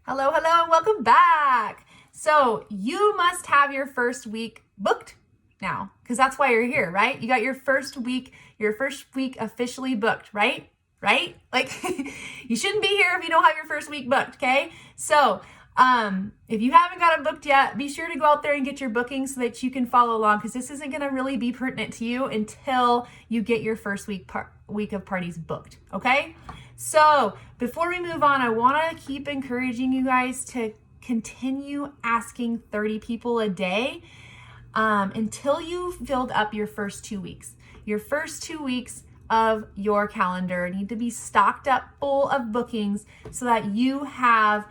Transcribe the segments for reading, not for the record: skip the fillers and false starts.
Hello, hello, and welcome back. So you must have your first week booked now, because that's why you're here, right? You got your first week officially booked, right? Right? Like you shouldn't be here if you don't have your first week booked, okay? So if you haven't got it booked yet, be sure to go out there and get your booking so that you can follow along, because this isn't gonna really be pertinent to you until you get your first week of parties booked, okay? So before we move on, I wanna keep encouraging you guys to continue asking 30 people a day until you've filled up your first 2 weeks. Your first 2 weeks of your calendar need to be stocked up full of bookings so that you have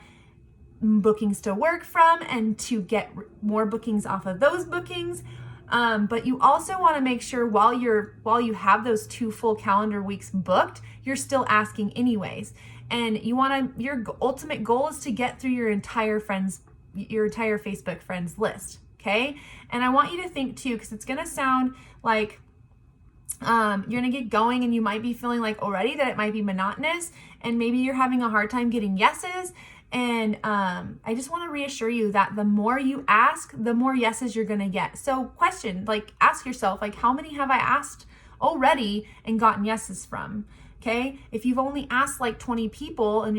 bookings to work from and to get more bookings off of those bookings. But you also want to make sure while you have those 2 full calendar weeks booked, you're still asking anyways. And your ultimate goal is to get through your entire Facebook friends list. Okay. And I want you to think too, because it's going to sound like you're going to get going and you might be feeling like already that it might be monotonous and maybe you're having a hard time getting yeses. And I just want to reassure you that the more you ask, the more yeses you're going to get. So ask yourself, how many have I asked already and gotten yeses from? Okay. If you've only asked 20 people and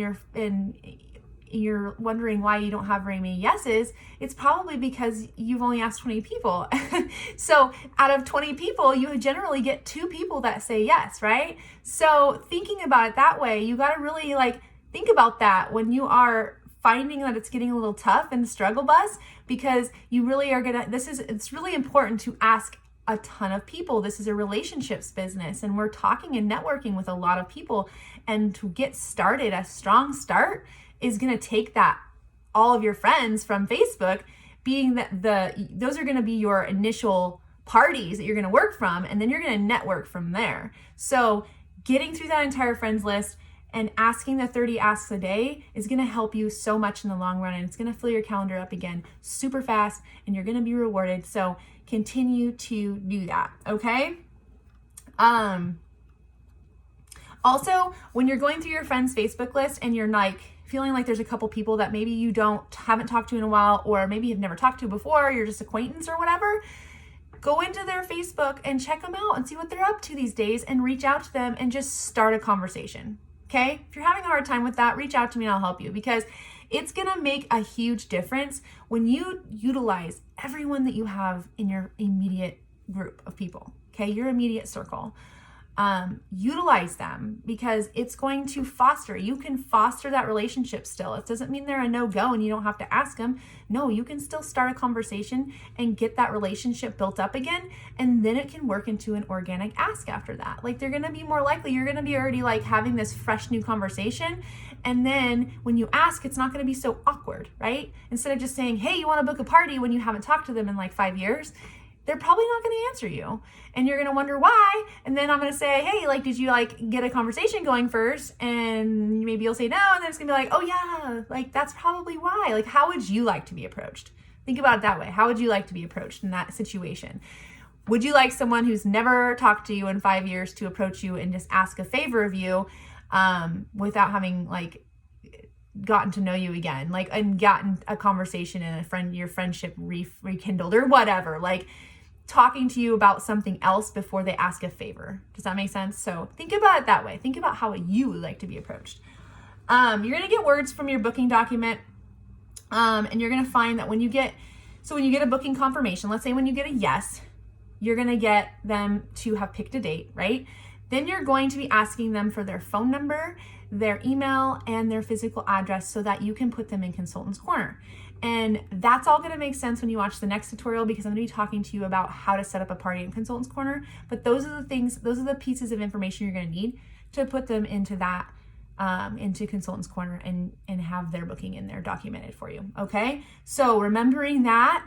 you're wondering why you don't have very many yeses, it's probably because you've only asked 20 people. So out of 20 people, you generally get 2 people that say yes, right? So thinking about it that way, you got to really think about that when you are finding that it's getting a little tough in the struggle bus, because you really are it's really important to ask a ton of people. This is a relationships business and we're talking and networking with a lot of people, and to get started, a strong start is going to take all of your friends from Facebook, being that those are going to be your initial parties that you're going to work from, and then you're going to network from there. So getting through that entire friends list and asking the 30 asks a day is going to help you so much in the long run, and it's going to fill your calendar up again super fast, and you're going to be rewarded. So continue to do that, okay? Also, when you're going through your friends' Facebook list and you're feeling like there's a couple people that maybe you haven't talked to in a while, or maybe you've never talked to before, you're just acquaintance or whatever, go into their Facebook and check them out and see what they're up to these days and reach out to them and just start a conversation. Okay? If you're having a hard time with that, reach out to me and I'll help you, because it's going to make a huge difference when you utilize everyone that you have in your immediate group of people. Okay? Your immediate circle. Utilize them, because it's going to you can foster that relationship still. It doesn't mean they're a no-go and you don't have to ask them. No, you can still start a conversation and get that relationship built up again, and then it can work into an organic ask after that. They're going to be more likely, you're going to be already having this fresh new conversation, and then when you ask, it's not going to be so awkward, right? Instead of just saying, hey, you want to book a party, when you haven't talked to them in 5 years, they're probably not going to answer you, and you're going to wonder why. And then I'm going to say, hey, did you get a conversation going first? And maybe you'll say no, and then it's going to be oh yeah, that's probably why. How would you like to be approached? Think about it that way. How would you like to be approached in that situation? Would you like someone who's never talked to you in 5 years to approach you and just ask a favor of you without having gotten to know you again, and gotten a conversation and your friendship rekindled or whatever, talking to you about something else before they ask a favor? Does that make sense? So think about it that way. Think about how you would like to be approached. You're going to get words from your booking document. And you're going to find that when you get a booking confirmation, let's say when you get a yes, you're going to get them to have picked a date, right? Then you're going to be asking them for their phone number, their email, and their physical address so that you can put them in Consultant's Corner. And that's all going to make sense when you watch the next tutorial, because I'm going to be talking to you about how to set up a party in Consultant's Corner. But those are the pieces of information you're going to need to put them into Consultant's Corner and have their booking in there documented for you. Okay. So remembering that,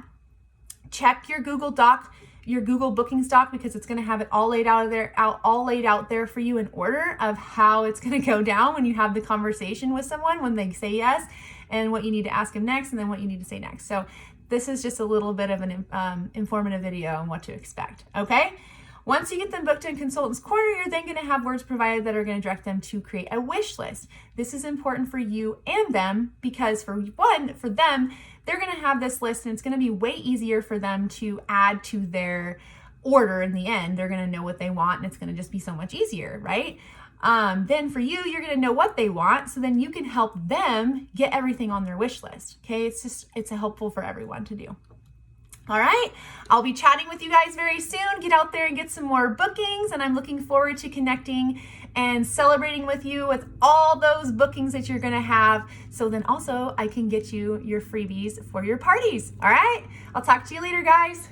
check your Google Bookings doc, because it's going to have it all laid out there for you in order of how it's going to go down when you have the conversation with someone, when they say yes, and what you need to ask them next, and then what you need to say next. So this is just a little bit of an informative video on what to expect. Okay. Once you get them booked in Consultants Corner, you're then going to have words provided that are going to direct them to create a wish list. This is important for you and them because for them, they're going to have this list and it's going to be way easier for them to add to their order in the end. They're going to know what they want and it's going to just be so much easier, right? Then for you, you're going to know what they want. So then you can help them get everything on their wish list. Okay. It's helpful for everyone to do. All right. I'll be chatting with you guys very soon. Get out there and get some more bookings. And I'm looking forward to connecting and celebrating with you with all those bookings that you're going to have. So then also I can get you your freebies for your parties. All right. I'll talk to you later, guys.